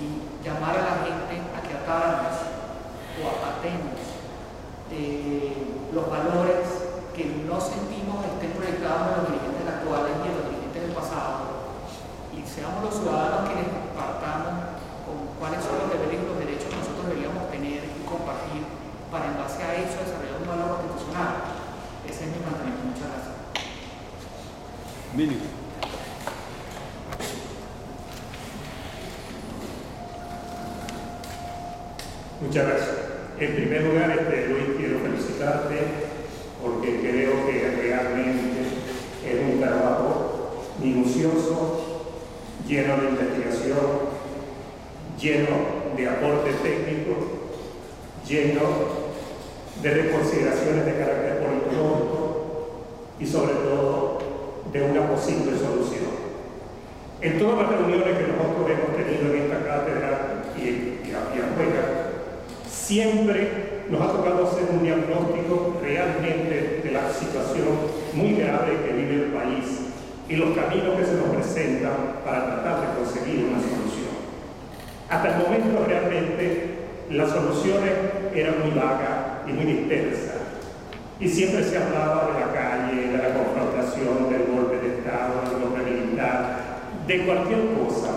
y llamar a la gente a que atáramos o atemos los valores que no sentimos estén proyectados en los dirigentes actuales y en los dirigentes del pasado, y seamos los ciudadanos quienes partamos con cuáles son los deberes y los derechos que nosotros deberíamos tener y compartir para en base a eso desarrollar un valor constitucional. Ese es mi planteamiento. Muchas gracias. Billy. Muchas gracias. En primer lugar, Luis, quiero felicitarte porque creo que realmente es un trabajo minucioso, lleno de investigación, lleno de aporte técnico, lleno de reconsideraciones de carácter politológico y sobre todo de una posible solución. En todas las reuniones que nosotros hemos tenido en esta cátedra y afuera, siempre nos ha tocado hacer un diagnóstico realmente de la situación muy grave que vive el país y los caminos que se nos presentan para tratar de conseguir una solución. Hasta el momento realmente las soluciones eran muy vagas y muy dispersas, y siempre se hablaba de la calle, de la confrontación, del golpe de Estado, del golpe militar, de cualquier cosa,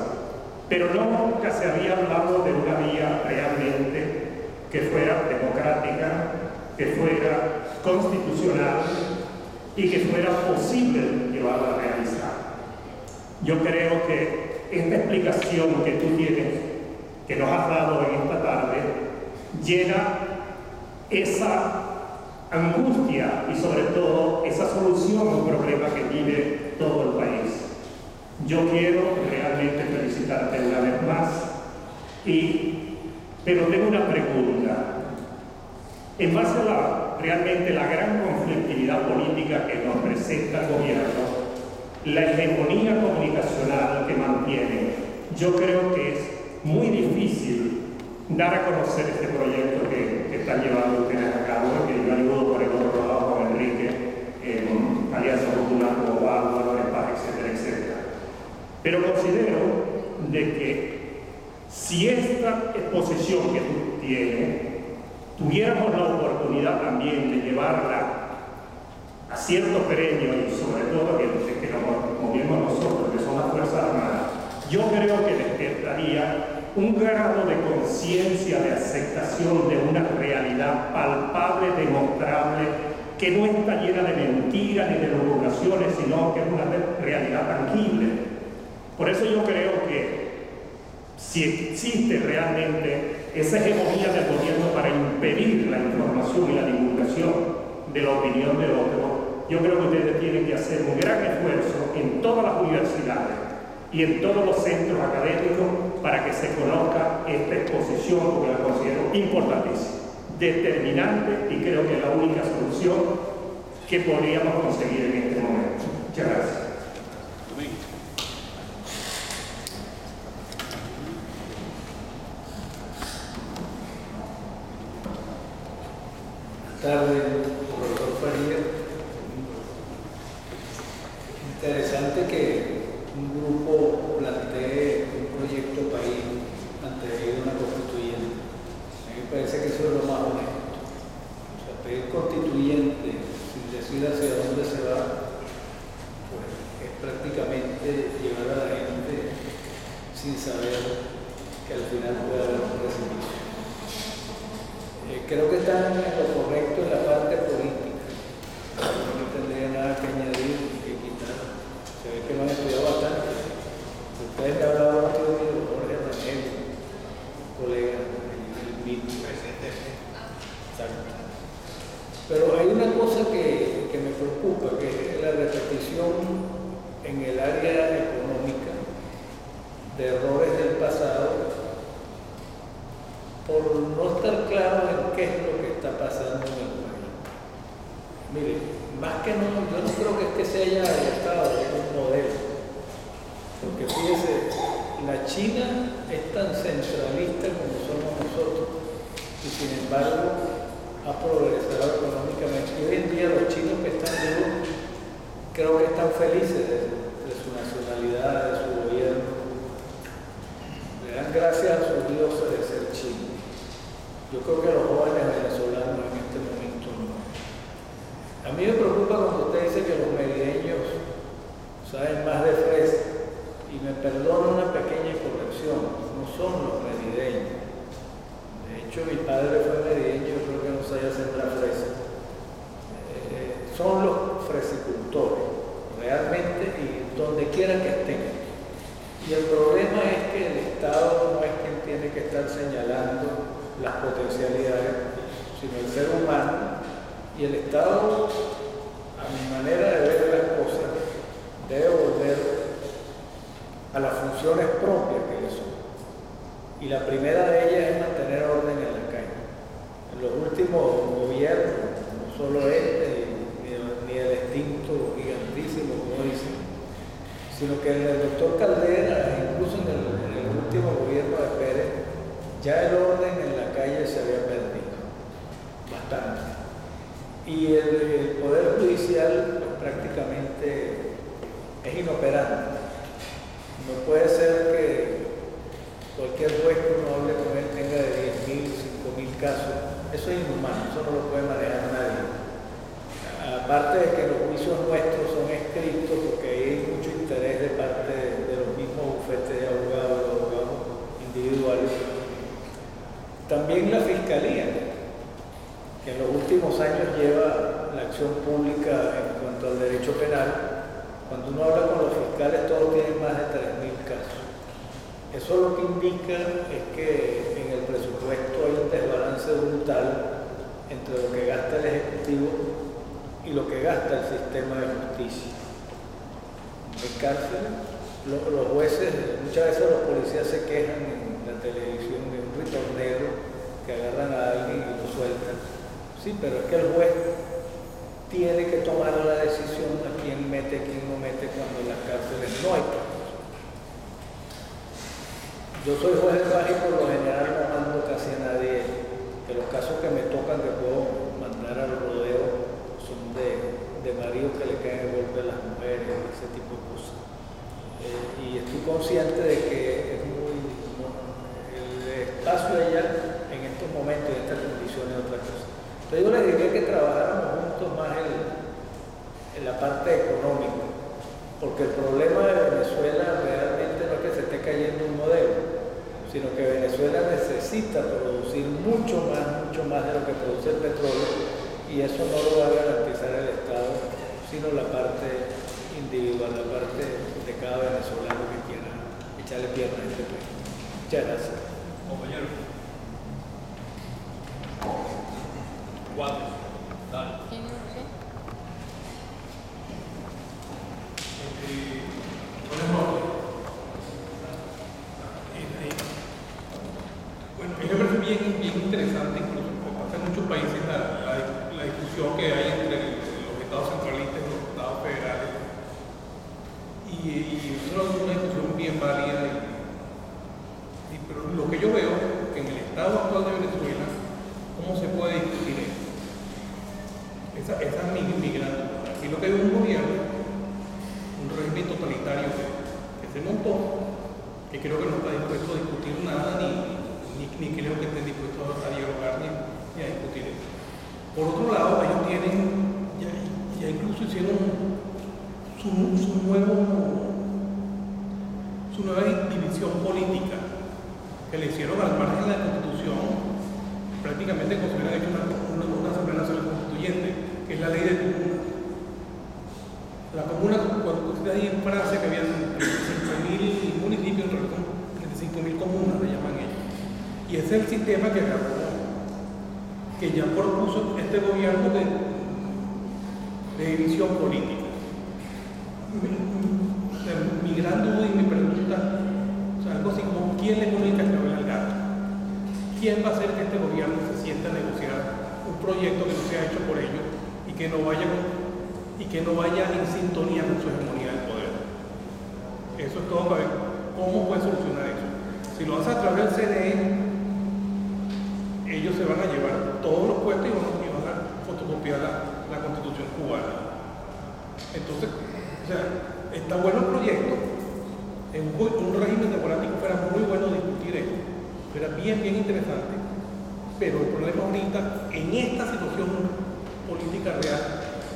pero nunca se había hablado de una vía realmente que fuera democrática, que fuera constitucional y que fuera posible llevarla a realizar. Yo creo que esta explicación que tú tienes, que nos has dado en esta tarde, llena esa angustia y sobre todo esa solución a un problema que vive todo el país. Yo quiero realmente felicitarte una vez más, pero tengo una pregunta. En base a realmente la gran conflictividad política que nos presenta el gobierno, la hegemonía comunicacional que mantiene, yo creo que es muy difícil dar a conocer este proyecto que están llevando ustedes a cabo, que yo ayudo por el otro lado con Enrique, en Alianza Popular Global, Valores Paz, etcétera, etcétera. Pero considero de que si esta exposición que tú tienes, tuviéramos la oportunidad también de llevarla a ciertos gremios y sobre todo que nos movemos nosotros, que son las Fuerzas Armadas, yo creo que despertaría un grado de conciencia, de aceptación de una realidad palpable, demostrable, que no está llena de mentiras ni de elucubraciones, sino que es una realidad tangible. Por eso yo creo que si existe realmente esa hegemonía del gobierno para impedir la información y la divulgación de la opinión del otro, yo creo que ustedes tienen que hacer un gran esfuerzo en todas las universidades y en todos los centros académicos para que se conozca esta exposición, porque la considero importantísima, determinante, y creo que es la única solución que podríamos conseguir en este momento. Muchas gracias. Buenas tardes, profesor Faría. Interesante que un grupo plantee un proyecto país ante una constituyente. A mí me parece que eso es lo más honesto. O sea, pedir constituyente sin decir hacia dónde se va, pues es prácticamente llevar a la gente sin saber que al final puede haber un precipicio. Creo que están en lo correcto en la parte política. No tendría nada que añadir ni que quitar. Se ve que me han estudiado bastante. Ustedes me hablaban mucho de Jorge Rangel, colega, el mismo presidente. Pero hay una cosa que me preocupa, que es la repetición en el área económica de errores del pasado, por no estar claro en qué es lo que está pasando en el país. Mire, más que no, yo no creo que es que se haya adoptado un modelo, porque fíjese, la China es tan centralista como somos nosotros, y sin embargo ha progresado económicamente. Y hoy en día los chinos que están vivos creo que están felices de su nacionalidad, de su gobierno. dan gracias a sus dioses de ser chinos. Yo creo que los jóvenes venezolanos en este momento no. A mí me preocupa cuando usted dice que los merideños saben más de fresa, y me perdona una pequeña corrección, no son los merideños. De hecho, mi padre fue merideño, yo creo que no sabía sembrar fresa. Son los fresicultores, realmente, y donde quiera que estén. Y el problema es que el Estado no es quien tiene que estar señalando las potencialidades, sino el ser humano. Y el Estado, a mi manera de ver las cosas, debe volver a las funciones propias que le son. Y la primera de ellas es mantener orden en la calle. En los últimos gobiernos, no solo este, ni el extinto gigantísimo, como dicen, sino que en el doctor Caldera, incluso en el último gobierno de Pérez, ya el orden en la calle se había perdido bastante. Y el Poder Judicial pues, prácticamente es inoperante. No puede ser que cualquier juez que uno hable con él tenga de 10.000, 5.000 casos. Eso es inhumano, eso no lo puede manejar nadie. Aparte de que los juicios nuestros son escritos porque hay mucho interés de parte de los mismos bufetes de abogados, los abogados individuales. También la Fiscalía, que en los últimos años lleva la acción pública en cuanto al derecho penal. Cuando uno habla con los fiscales, todos tienen más de 3.000 casos. Eso lo que indica es que en el presupuesto hay un desbalance brutal entre lo que gasta el Ejecutivo y lo que gasta el sistema de justicia. En cárceles, los jueces, muchas veces los policías se quejan en la televisión de un ritornero que agarran a alguien y lo sueltan. Sí, pero es que el juez tiene que tomar la decisión a quién mete, quién no mete cuando en las cárceles no hay casos. Yo soy juez de paz y por lo general no mando casi a nadie. Que los casos que me tocan que puedo mandar al rodeo son de maridos que le caen el golpe a las mujeres, ese tipo de cosas. Y estoy consciente de que es el espacio allá en estos momentos, en estas condiciones, es otra cosa. Entonces yo les diría que trabajáramos juntos más en la parte económica, porque el problema de Venezuela realmente no es que se esté cayendo un modelo, sino que Venezuela necesita producir mucho más de lo que produce el petróleo, y eso no lo va a garantizar el Estado, sino la parte individual, la parte de cada venezolano que quiera echarle piernas a este país. Muchas gracias. Compañero. ¿Cuántos? Dale. Buenas noches. Bueno, a mí me parece bien interesante, incluso como pasa en muchos países, la discusión que hay entre los estados centralistas y los estados federales. Y es una discusión bien válida. Pero lo que yo veo, que en el estado actual de Venezuela, ¿cómo se puede discutir eso? Esa es mi gran duda. Aquí lo que hay es un gobierno, un régimen totalitario que se montó, que creo que no está dispuesto a discutir nada, ni creo que esté dispuesto a dialogar ni a discutir eso. Por otro lado, ellos tienen, ya incluso hicieron su nueva división política, que le hicieron al margen de la Constitución, prácticamente como si hubieran hecho una Asamblea Nacional Constituyente, que es la ley de comuna. La comuna, cuando usted ahí en Francia, que había 35.000 municipios, 35.000 comunas, le llaman ellos. Y ese es el sistema que ya propuso este gobierno de división política. Mi gran duda y mi pregunta, o sea, algo así como, ¿quién le pone el cascabel al gato? ¿Quién va a hacer que este gobierno se sienta a negociar un proyecto que no sea hecho por ellos y que no vaya en sintonía con su hegemonía del poder? Eso es todo para ver cómo puede solucionar eso. Si lo hace a través del CNE, ellos se van a llevar todos los puestos y van a fotocopiar la Constitución cubana. Entonces, o sea, está bueno el proyecto, en un régimen democrático fuera muy bueno discutir esto, fuera bien interesante, pero el problema ahorita, en esta situación política real,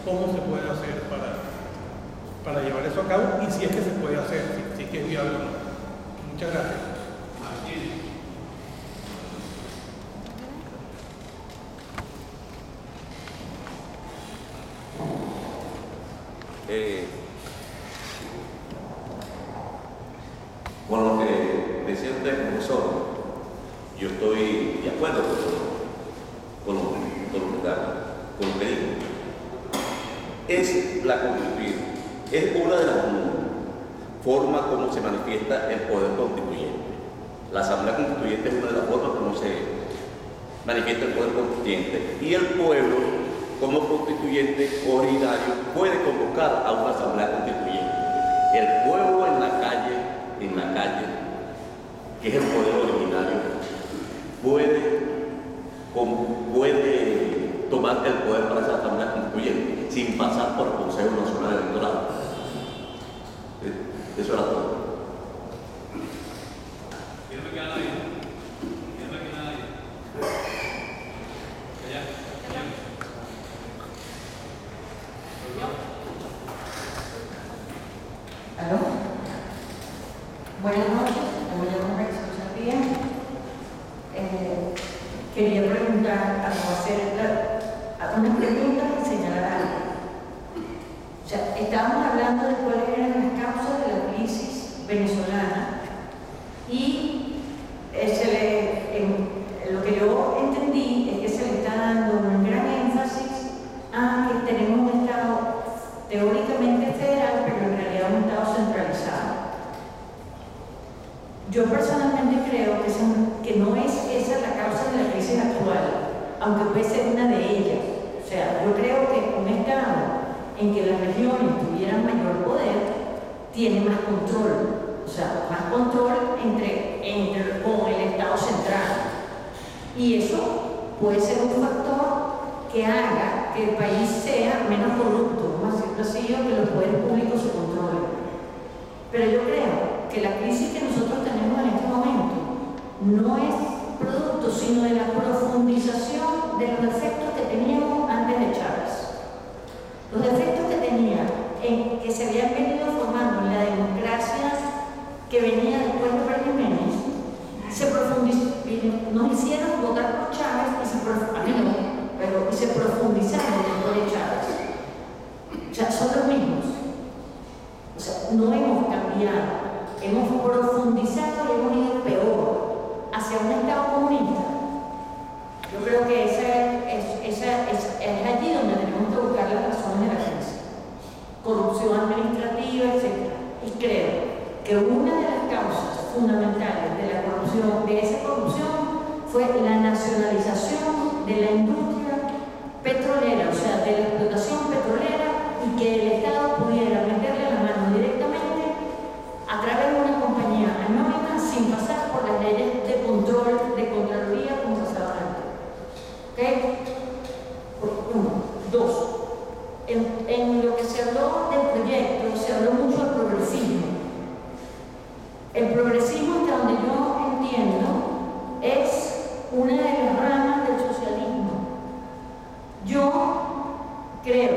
¿cómo se puede hacer para llevar eso a cabo? Y si es que se puede hacer, si es que es viable o no. Muchas gracias. Con lo que decía usted, profesor, yo estoy de acuerdo con lo que dijo. Es la constituyente, es una de las formas como se manifiesta el poder constituyente. La Asamblea Constituyente es una de las formas como se manifiesta el poder constituyente. Y el pueblo, como constituyente originario, puede convocar a una Asamblea Constituyente. El pueblo en la calle, que es el poder originario, puede tomar el poder para esa Asamblea Constituyente sin pasar por el Consejo Nacional Electoral. Eso era todo. ¿Aló? Buenas noches, me llamo Rexo Díaz. Quería preguntar, hacer unas preguntas y señalar algo. O sea, estábamos hablando de cuáles eran las causas de la crisis venezolana y lo que yo entendí es que se le está dando un gran énfasis a que tenemos un Estado teóricamente federal, pero en realidad un Estado centralizado. Yo personalmente creo que no es esa la causa de la crisis actual, aunque puede ser una de ellas. O sea, yo creo que un Estado en que las regiones tuvieran mayor poder tiene más control, o sea, más control con el Estado central. Y eso puede ser un factor que haga que el país sea menos corrupto, vamos a decirlo así, o que los poderes públicos se controlen. Pero yo creo que la crisis que nosotros tenemos en este momento no es producto, sino de la profundización de los defectos que teníamos antes de Chávez. Los defectos que tenía, que se habían venido formando en la democracia que venía después de Pérez Jiménez, nos hicieron votar por Chávez y se profundizaron después de Chávez. O sea, son los mismos. O sea, no hemos cambiado, hemos profundizado y hemos ido peor hacia un Estado comunista. Yo creo que es allí donde tenemos que buscar las razones de la crisis. Corrupción administrativa, etc. Y creo que una de las causas fundamentales de la corrupción, de esa corrupción, fue la nacionalización de la industria petrolera, o sea, de la explotación petrolera, y que el Estado pudiera meterle la mano directamente a través de una compañía anónima sin pasar por las leyes de control, de Contraloría, como se sabe antes. ¿Ok? Uno. Dos. En lo que se habló del proyecto, se habló mucho del progresismo. El progresismo, hasta donde yo entiendo, es una de las ramas del socialismo. Yo creo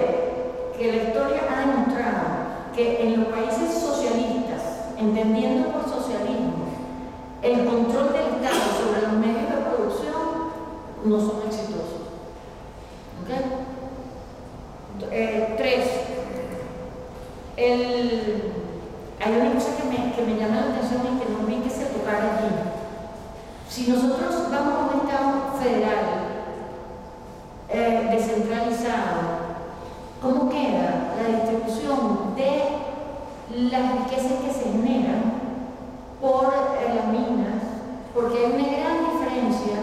que la historia ha demostrado que en los países socialistas, entendiendo por socialismo, el control del Estado sobre los medios de producción no son exitosos. ¿Ok? Tres, hay una cosa que me llama la atención y que no vi que se tocara allí. Si nosotros vamos a un Estado federal descentralizado, ¿cómo queda la distribución de las riquezas que se generan por las minas? Porque hay una gran diferencia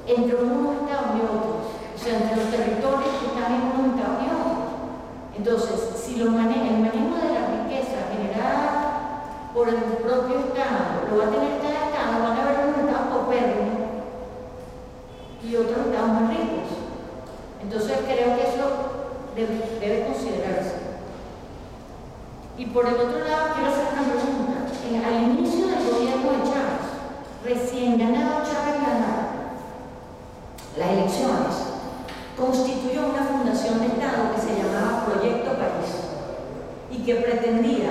entre unos estados y otros, o sea, entre los territorios que están en unos estados y otros. Entonces, si el manejo de la riqueza generada por el propio Estado lo va a tener cada Estado, van a haber unos estados paupérrimos y otros estados más ricos. Entonces, creo que eso debe considerarse. Y por el otro lado, quiero hacer una pregunta. al inicio del gobierno de Chávez, recién ganado Chávez las elecciones, constituyó una fundación de Estado que se llamaba Proyecto País y que pretendía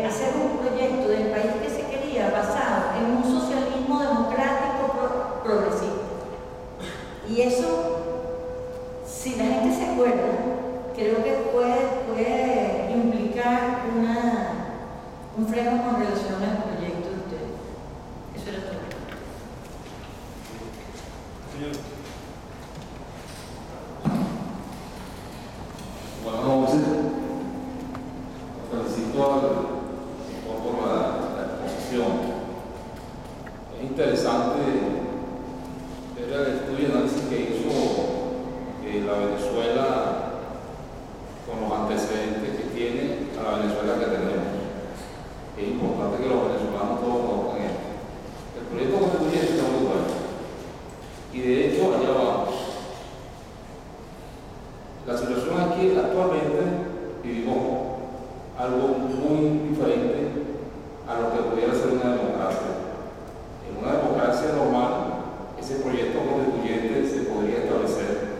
hacer un proyecto del país que se quería basado en un socialismo democrático progresista. Y eso, si la gente se acuerda, creo que puede implicar un freno con relación al proyecto de ustedes. Eso era todo. Buenas noches. Felicito al sector por la exposición. Es interesante ver el estudio y análisis que hizo la Venezuela con los antecedentes que tiene a la Venezuela que tenemos. Es importante que los venezolanos todos conozcan esto. El proyecto constituyente está muy bueno. Y de hecho, allá vamos. La situación aquí actualmente vivimos algo muy diferente a lo que pudiera ser una democracia. En una democracia normal, ese proyecto constituyente se podría establecer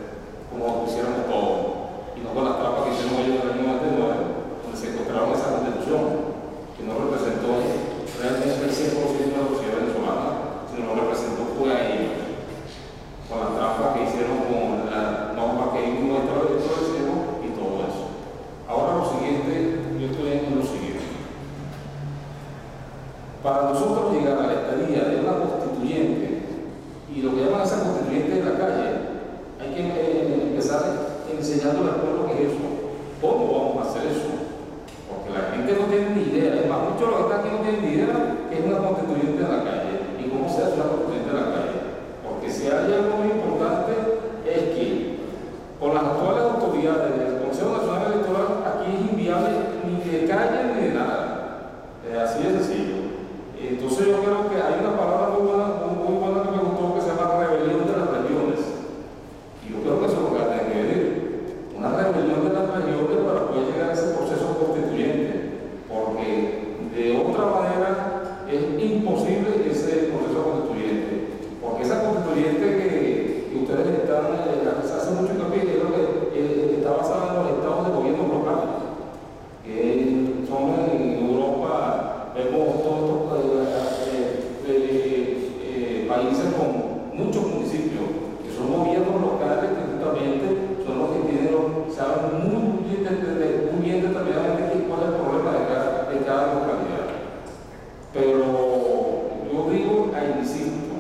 como lo hiciéramos todos, y no con las trampas que hicieron ellos en el año 99, donde se encontraron esa constitución, que no representó realmente el 100% de la sociedad venezolana, sino lo representó fue a ellos, con las trampas que hicieron con la norma que no establecieron y todo eso. Ahora lo siguiente, yo estoy en lo siguiente. Para nosotros llegar a la estadía de una constituyente, y lo que llaman esa constituyente en la calle, hay que empezar enseñándole al pueblo qué es eso. ¿Cómo vamos a hacer eso? Porque la gente no tiene ni idea. Es más, muchos de los que están aquí no tienen ni idea que es una constituyente en la calle y cómo se hace una constituyente en la calle. Porque si hay algo muy importante es que con las actuales autoridades del Consejo Nacional Electoral aquí es inviable ni de calle ni de nada. Así de sencillo. Entonces yo creo que hay una palabra muy buena que me gustó que se llama rebelión de las regiones. Y yo creo que eso es lo que tiene que venir. Una rebelión de las regiones para poder llegar a ese proceso constituyente. Porque de otra manera es imposible ese proceso constituyente. Porque esa constituyente que ustedes están, hace mucho hincapié, creo que está basada en los estados de gobierno locales. Que son en Europa, vemos todos estos países con muchos municipios, que son gobiernos locales que justamente son los que saben muy bien determinadamente cuál es el problema de cada localidad. Pero yo digo, insisto,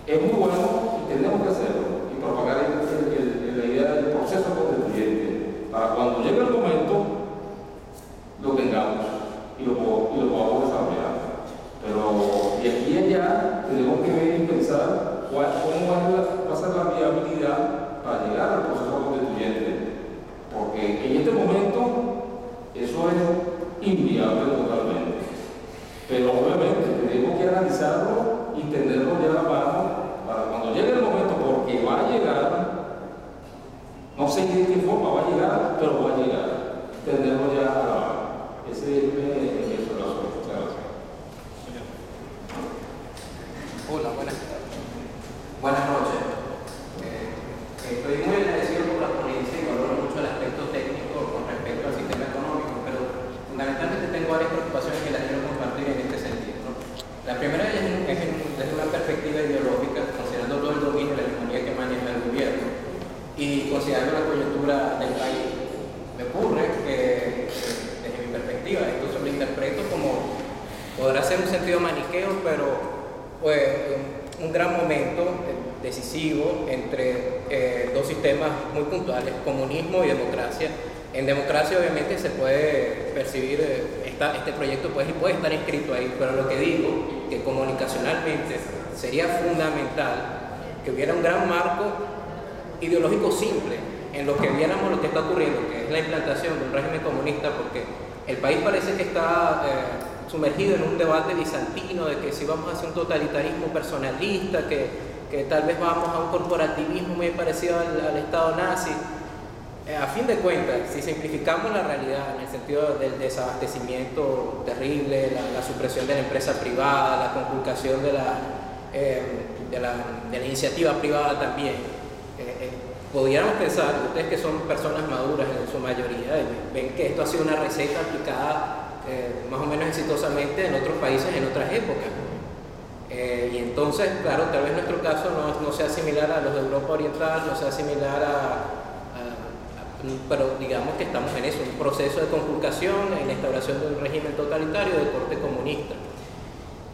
es muy bueno y tenemos que hacerlo y propagar la idea del proceso constituyente para cuando llegue el momento lo tengamos y lo podamos desarrollar. Pero de aquí a allá tenemos que ver y pensar cómo va a ser la viabilidad para llegar al proceso constituyente. Porque en este momento eso es inviable totalmente. Pero obviamente tenemos que analizarlo y tenerlo ya a la mano para cuando llegue el momento, porque va a llegar, no sé de qué forma va a llegar, pero va a llegar, tenerlo ya a la mano. Ese es el asunto. Hola, buenas noches. Estoy muy agradecido por la ponencia y valoro mucho el aspecto técnico con respecto al sistema económico, pero fundamentalmente tengo varias preocupaciones que las quiero compartir en este sentido, ¿no? La primera es desde una perspectiva ideológica, considerando todo el dominio y la hegemonía que maneja el gobierno y considerando la coyuntura del país. Me ocurre que, desde mi perspectiva, esto se lo interpreto como, podrá ser un sentido maniqueo, pero pues un gran momento decisivo entre dos sistemas muy puntuales, comunismo y democracia. En democracia obviamente se puede percibir, este proyecto puede estar inscrito ahí, pero lo que digo, que comunicacionalmente sería fundamental que hubiera un gran marco ideológico simple en lo que viéramos lo que está ocurriendo, que es la implantación de un régimen comunista, porque el país parece que está sumergido en un debate bizantino de que si vamos a hacer un totalitarismo personalista, que tal vez vamos a un corporativismo muy parecido al Estado nazi. a fin de cuentas, si simplificamos la realidad en el sentido del desabastecimiento terrible, la supresión de la empresa privada, la conculcación de la iniciativa privada también, podríamos pensar, ustedes que son personas maduras en su mayoría, ven que esto ha sido una receta aplicada más o menos exitosamente en otros países en otras épocas. Y entonces, claro, tal vez nuestro caso no sea similar a los de Europa Oriental, no sea similar pero digamos que estamos en eso, un proceso de conculcación, en la instauración de un régimen totalitario de corte comunista.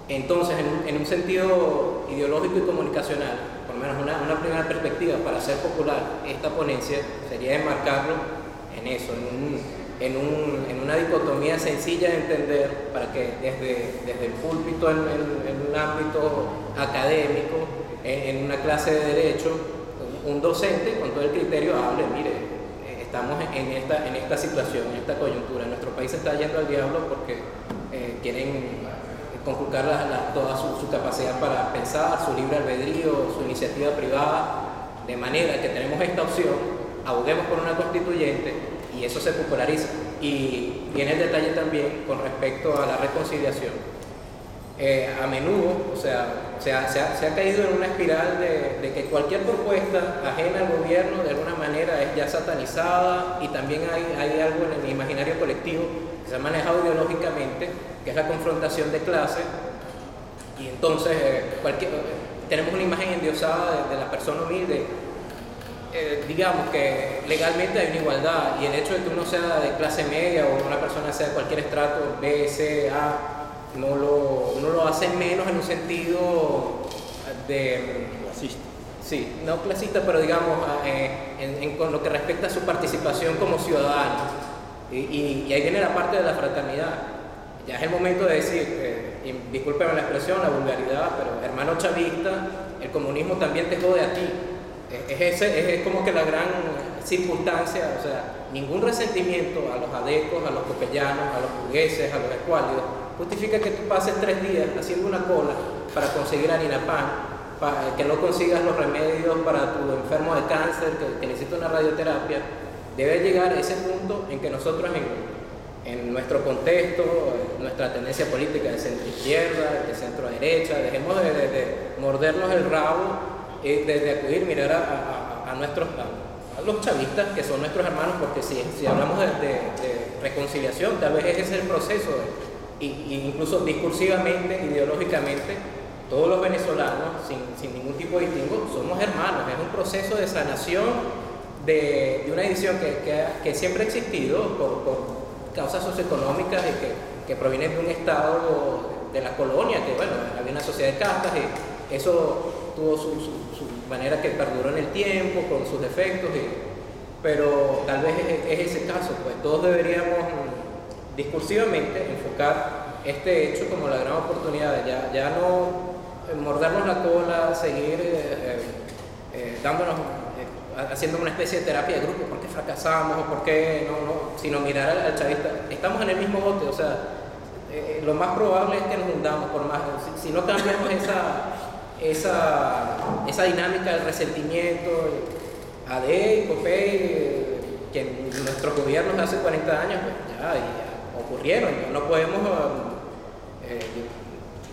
Entonces, en un sentido ideológico y comunicacional, por lo menos una primera perspectiva para hacer popular esta ponencia sería enmarcarlo en eso, en una dicotomía sencilla de entender, para que desde el púlpito en un ámbito académico, en una clase de derecho, un docente con todo el criterio hable, mire, estamos en esta situación, en esta coyuntura, nuestro país está yendo al diablo porque quieren conculcar toda su capacidad para pensar, su libre albedrío, su iniciativa privada, de manera que tenemos esta opción, aboguemos por una constituyente y eso se populariza. Y viene el detalle también con respecto a la reconciliación. A menudo, o sea, se ha caído en una espiral de que cualquier propuesta ajena al gobierno de alguna manera es ya satanizada, y también hay algo en el imaginario colectivo que se ha manejado ideológicamente, que es la confrontación de clases, y entonces tenemos una imagen endiosada de la persona humilde. Digamos que legalmente hay una igualdad, y el hecho de que uno sea de clase media o una persona sea de cualquier estrato B, C, A, no lo hace menos en un sentido de Clasista. Sí, no clasista, pero digamos con lo que respecta a su participación como ciudadano. Y ahí viene la parte de la fraternidad. Ya es el momento de decir, y discúlpeme la expresión, la vulgaridad, pero hermano chavista, el comunismo también te jode a ti. Es como que la gran circunstancia, o sea, ningún resentimiento a los adecos, a los copellanos, a los burgueses, a los escuálidos, justifica que tú pases 3 días haciendo una cola para conseguir harina pan, que no consigas los remedios para tu enfermo de cáncer, que necesita una radioterapia. Debe llegar a ese punto en que nosotros en nuestro contexto, nuestra tendencia política de centro izquierda, de centro derecha, dejemos de mordernos el rabo, de acudir, mirar a los chavistas, que son nuestros hermanos, porque si hablamos de reconciliación, tal vez ese es el proceso, incluso discursivamente, ideológicamente, todos los venezolanos, sin ningún tipo de distingo, somos hermanos. Es un proceso de sanación de una división que siempre ha existido por causas socioeconómicas y que provienen de un estado de la colonia, que bueno, había una sociedad de castas y eso tuvo su manera que perduró en el tiempo, con sus defectos, pero tal vez es ese caso, pues todos deberíamos discursivamente enfocar este hecho como la gran oportunidad, ya no mordernos la cola, seguir haciendo una especie de terapia de grupo, por qué fracasamos o por qué no, sino mirar al chavista. Estamos en el mismo bote, o sea, lo más probable es que nos hundamos, por más, si no cambiamos esa dinámica del resentimiento, ADE, COPEI, que nuestros gobiernos de hace 40 años pues, ya ocurrieron. No podemos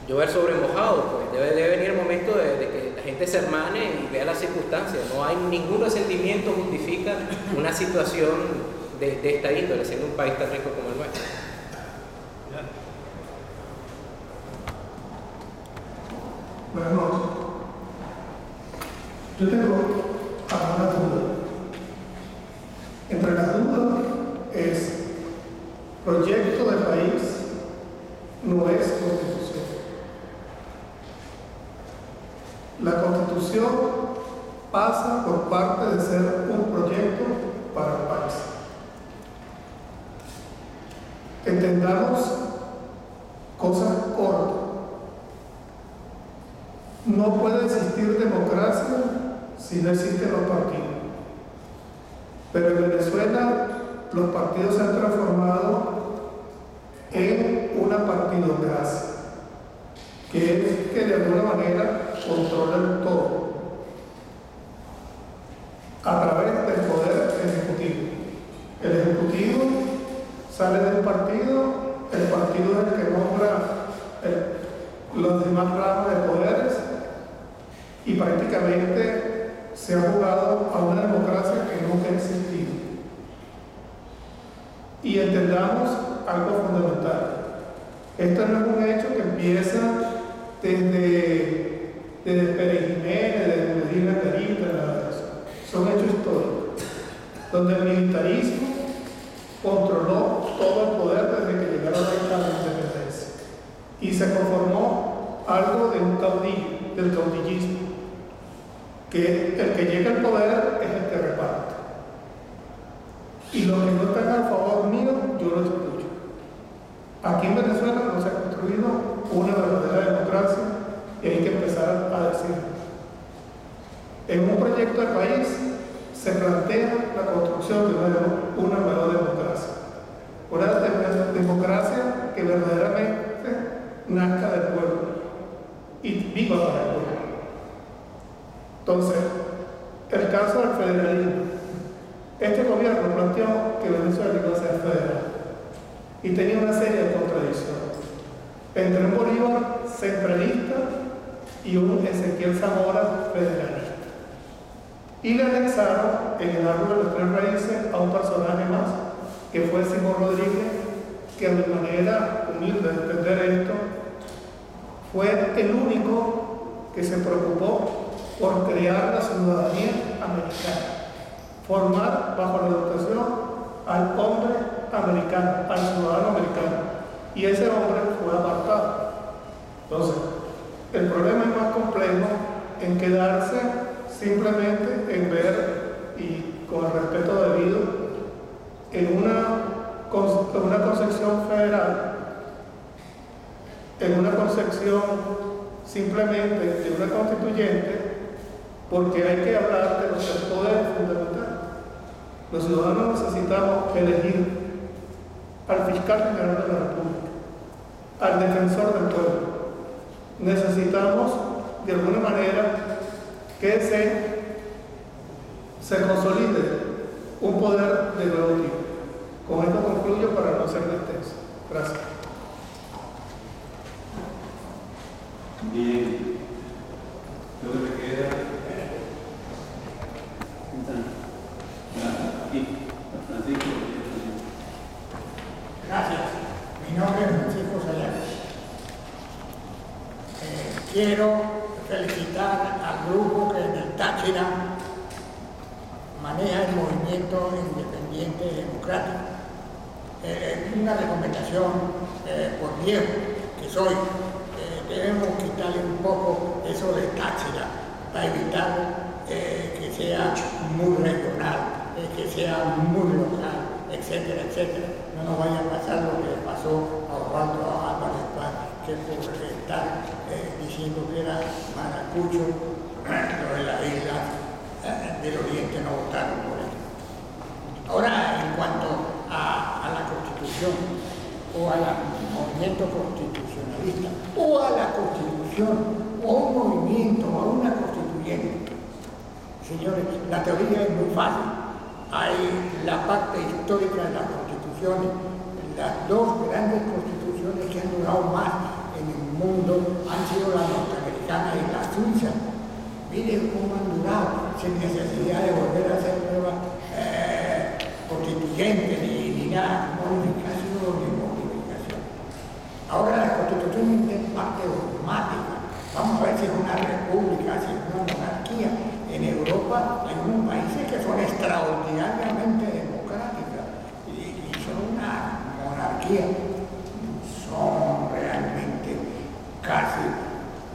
llover sobre mojado, pues debe venir el momento de que la gente se hermane y vea las circunstancias. No hay ningún resentimiento que justifica una situación de esta índole, siendo un país tan rico como el nuestro. Buenas noches. Yo tengo alguna duda. Entre las dudas es proyecto de país no es constitución. La constitución pasa por parte de ser un proyecto para el país. Entendamos cosas cortas. No puede existir democracia si no existen los partidos. Pero en Venezuela los partidos se han transformado en una partidocracia, que es que de alguna manera controlan todo a través del poder ejecutivo. El Ejecutivo sale del partido, el partido es el que nombra los demás ramas de poderes y prácticamente se ha jugado a una democracia que nunca ha existido. Y entendamos algo fundamental. Esto no es un hecho que empieza desde Pérez Jiménez, desde Medina Carita, nada de eso. Son hechos históricos, donde el militarismo controló todo el poder desde que llegaron a la independencia. Y se conformó algo de un caudillo, del caudillismo, que el que llega al poder es el que reparte. Y los que no están a favor mío, yo los escucho. Aquí en Venezuela no se ha construido una verdadera democracia y hay que empezar a decirlo. En un proyecto de país se plantea la construcción de una nueva democracia. Una democracia que verdaderamente nazca del pueblo y viva para el pueblo. Entonces, el caso del federalismo. Este gobierno planteó que Venezuela iba a ser federal y tenía una serie de contradicciones entre un Bolívar centralista y un Ezequiel Zamora federalista. Y le anexaron en el árbol de los tres raíces a un personaje más, que fue Simón Rodríguez, que a mi manera humilde de entender esto, fue el único que se preocupó por crear la ciudadanía americana. Formar bajo la educación al hombre americano, al ciudadano americano. Y ese hombre fue apartado. Entonces, el problema es más complejo en quedarse simplemente en ver, y con el respeto debido, en una concepción federal, en una concepción simplemente de una constituyente, porque hay que hablar de los poderes fundamentales. Los ciudadanos necesitamos elegir al fiscal general de la República, al defensor del pueblo. Necesitamos, de alguna manera, que se consolide un poder de nuevo tipo. Con esto concluyo para no ser extenso. Gracias. Bien. Lo que me queda. Francisco. Gracias. Mi nombre es Francisco Sayanes. Quiero felicitar al grupo que en el Táchira maneja el movimiento independiente democrático. Una recomendación por viejo que soy, debemos quitarle un poco eso de Táchira para evitar que sea muy regional, que sea muy local, etcétera, etcétera. No nos vaya a pasar lo que le pasó a Osvaldo Álvarez Paz, que por estar diciendo que era maracucho, los de las islas del Oriente no votaron por él. Ahora, en cuanto a la Constitución, o al movimiento constitucionalista, o a la Constitución, o a un movimiento, o a una constituyente, señores, la teoría es muy fácil. Hay la parte histórica de las constituciones. Las dos grandes constituciones que han durado más en el mundo han sido la norteamericana y la suiza. Miren cómo han durado, sin necesidad de volver a hacer nuevas constituyentes ni nada, modificación ni modificación. Ahora la constitución es parte dogmática. Vamos a ver si es una república, si es una monarquía. En Europa hay unos países que son extraordinariamente democráticas y son una monarquía. Son realmente casi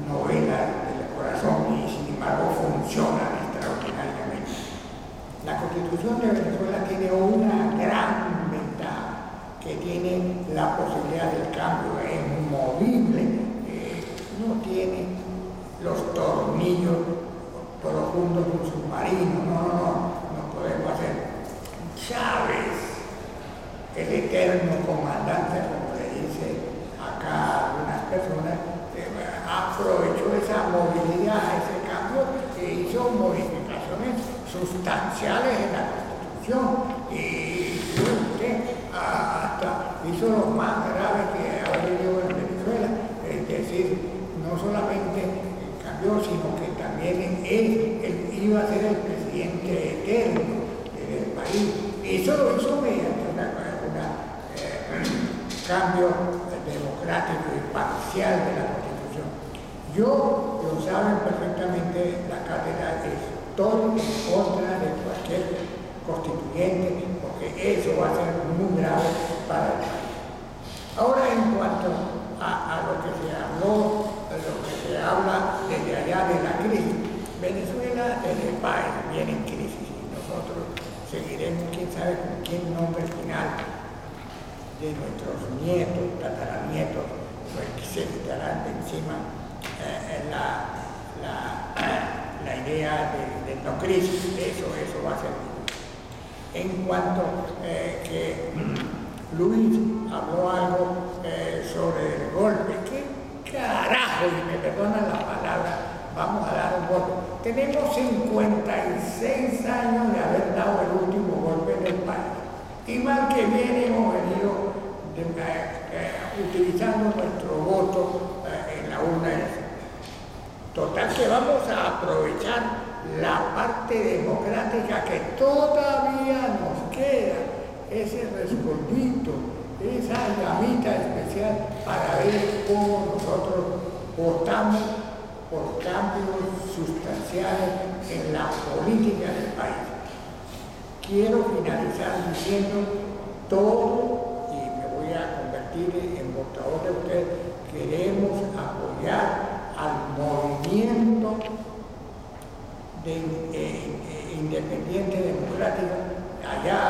novelas del corazón y sin embargo funcionan extraordinariamente. La Constitución de Venezuela tiene una gran ventaja, que tiene la posibilidad del cambio, es movible, no tiene los tornillos profundos de un submarino, no podemos hacer. Chávez, el eterno comandante, como le dice acá algunas personas, aprovechó esa movilidad, ese cambio e hizo modificaciones sustanciales en la Constitución y hizo lo más grave que ha habido en Venezuela, es decir, no solamente cambió, sino que también él iba a ser el presidente eterno del país. Eso lo hizo mediante un cambio democrático y parcial de la Constitución. Yo, lo saben perfectamente, la cátedra estoy en contra de cualquier constituyente, porque eso va a ser muy grave para el país. Ahora, en cuanto a lo que se habló, lo que se habla desde allá de la crisis, Venezuela desde el país viene en crisis y nosotros seguiremos, quién sabe con qué nombre final de nuestros nietos, tataranietos, pues que se quitarán de encima la idea de no crisis. Eso va a ser. En cuanto que Luis habló algo sobre el golpe, ¿qué carajo? Y me perdonan la palabra, vamos a dar un golpe. Tenemos 56 años de haber dado el último golpe en el país. Y mal que bien hemos venido utilizando nuestro voto en la urna. Total que vamos a aprovechar la parte democrática que todavía nos queda, ese rescolvito, esa llamita especial para ver cómo nosotros votamos por cambios sustanciales en la política del país. Quiero finalizar diciendo todo, y me voy a convertir en portavoz de ustedes, queremos apoyar al movimiento independiente democrático allá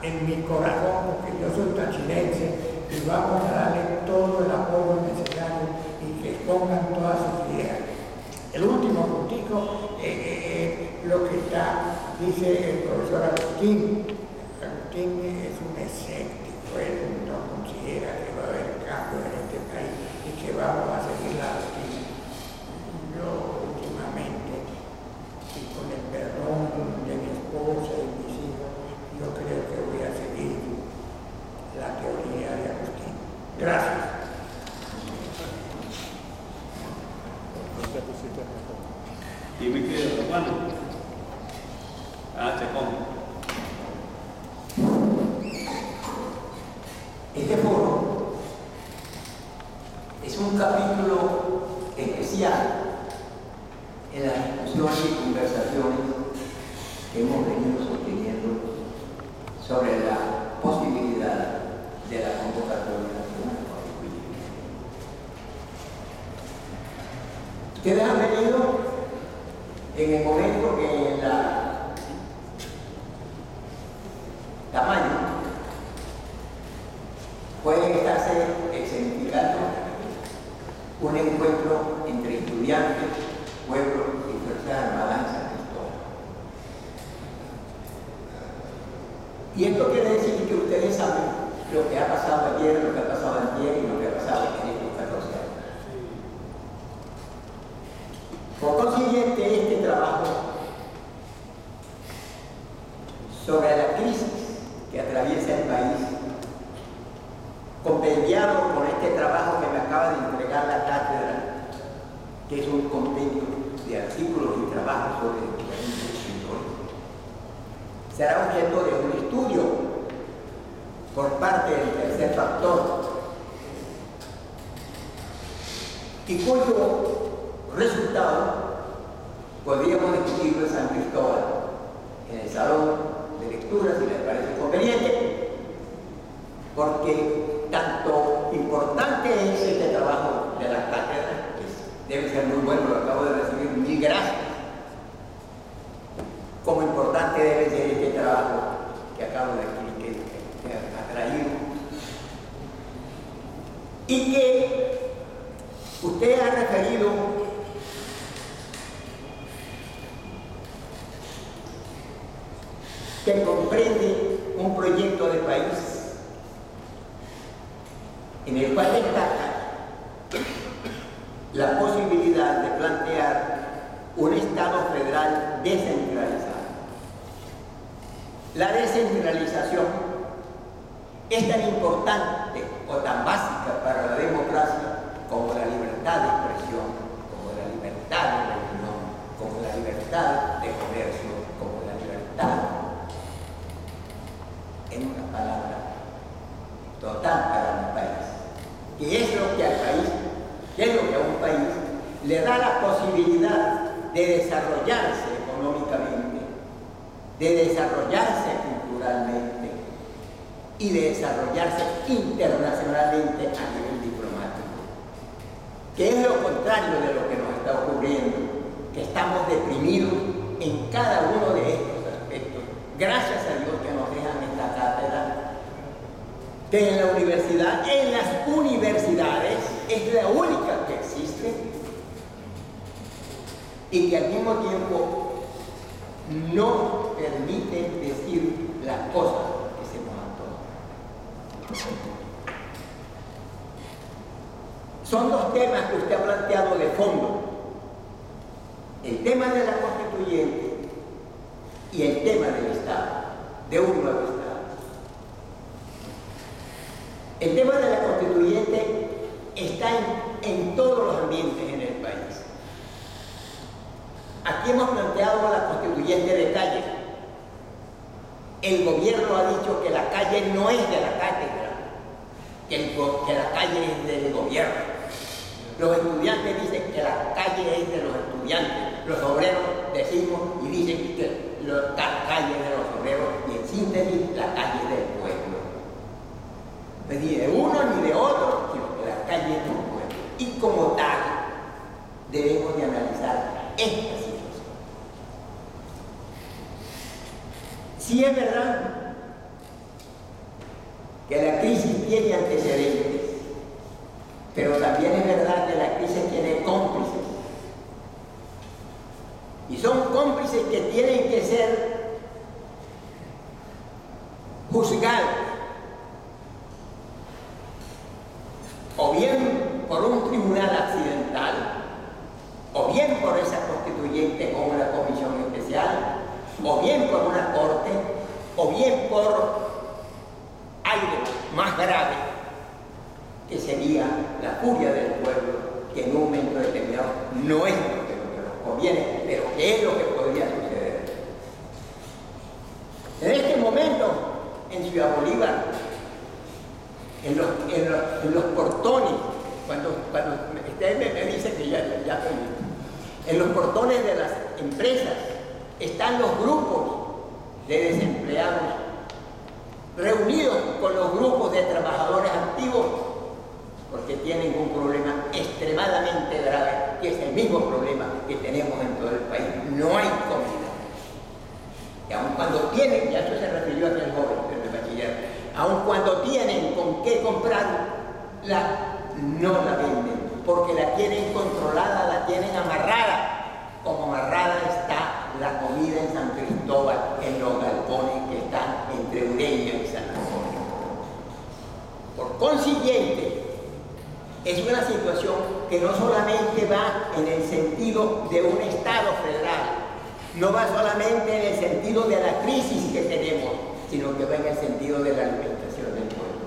en mi corazón, porque yo soy tachirense, y vamos a darle todo el apoyo necesario y que pongan todas sus ideas. El último puntico, lo que dice el profesor Agustín. Agustín es un escéptico, él no considera que va a haber cambio en este país y que vamos a seguir la rutina. Yo últimamente, y con el perdón de mi esposa y mis hijos, yo creo que voy a seguir la teoría de Agustín. Gracias. Y me quedo, hermano. Chacón. Este foro es un capítulo especial en las discusiones y conversaciones que hemos venido sosteniendo sobre la posibilidad de la convocatoria nacional constituyente. Ustedes han venido en el momento que la tamaño pueden estarse escenificando un encuentro entre estudiantes, pueblos y Fuerzas Armadas en San Cristóbal. Y esto quiere decir que ustedes saben lo que ha pasado ayer, lo que ha pasado antier y lo que ha pasado en estos 14 años. Por consiguiente, este trabajo sobre la crisis que atraviesa el país, compendiado por este trabajo que me acaba de entregar la cátedra, que es un compendio de artículos y trabajos sobre diferentes escritores, será objeto de un estudio por parte del tercer factor, y cuyo resultado podríamos discutirlo en San Cristóbal, en el salón de lectura, si les parece conveniente, porque tanto importante es este trabajo de la cátedra, que debe ser muy bueno, lo acabo de recibir, mil gracias, como importante debe ser este trabajo que acabo de aquí, que ha traído, y que usted ha referido que comprende un proyecto de país en el cual destaca la posibilidad de plantear un Estado federal descentralizado. La descentralización es tan importante o tan básica para la democracia como la libertad de expresión, como la libertad de reunión, como la libertad de comercio, como la libertad, en una palabra, total para un país. Que es lo que al país, que es lo que a un país le da la posibilidad de desarrollarse económicamente, de desarrollarse culturalmente y de desarrollarse internacionalmente a nivel diplomático. Que es lo contrario de lo que nos está ocurriendo, que estamos deprimidos en cada uno de estos aspectos. Gracias a Dios que nos dejan esta cátedra, que en la universidad, en las universidades, es la única que existe y que al mismo tiempo no permite decir las cosas que se nos antojan. Son dos temas que usted ha planteado de fondo: el tema de la constituyente y el tema del Estado, de un nuevo Estado. El tema de la constituyente está en todos los ambientes en el país. Aquí hemos planteado la constituyente de calle. El gobierno ha dicho que la calle no es de la cátedra, que la calle es del gobierno. Los estudiantes dicen que la calle es de los estudiantes. Los obreros decimos y dicen que la calle es de los obreros, y en síntesis la calle es del pueblo. Ni de uno ni de otro, sino que la calle es del pueblo. Y como tal, debemos de analizar esta situación. Sí es verdad que la crisis tiene antecedentes, pero también es verdad que la crisis tiene cómplices. Y son cómplices que tienen que ser juzgados, o bien por un tribunal accidental, o bien por esa constituyente con una comisión especial, o bien por una corte, o bien por algo más grave, que sería la furia del pueblo, que en un momento determinado no es lo que nos conviene, pero que es lo que podría suceder. En este momento, en Ciudad Bolívar, en los portones, cuando usted me dice que ya terminé, en los portones de las empresas están los grupos de desempleados reunidos con los grupos de trabajadores activos, porque tienen un problema extremadamente grave, que es el mismo problema que tenemos en todo el país: no hay comida. Y aun cuando tienen, ya eso se refirió a aquel joven del bachiller, aun cuando tienen con qué comprarla, no la venden, porque la tienen controlada, la tienen amarrada. Como amarrada está la comida en San Cristóbal, en los galpones que están entre Ureña y San Antonio. Por consiguiente, es una situación que no solamente va en el sentido de un Estado federal, no va solamente en el sentido de la crisis que tenemos, sino que va en el sentido de la alimentación del pueblo.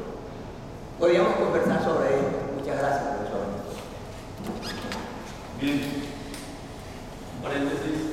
Podríamos conversar sobre esto. Muchas gracias, profesor. Bien. Paréntesis.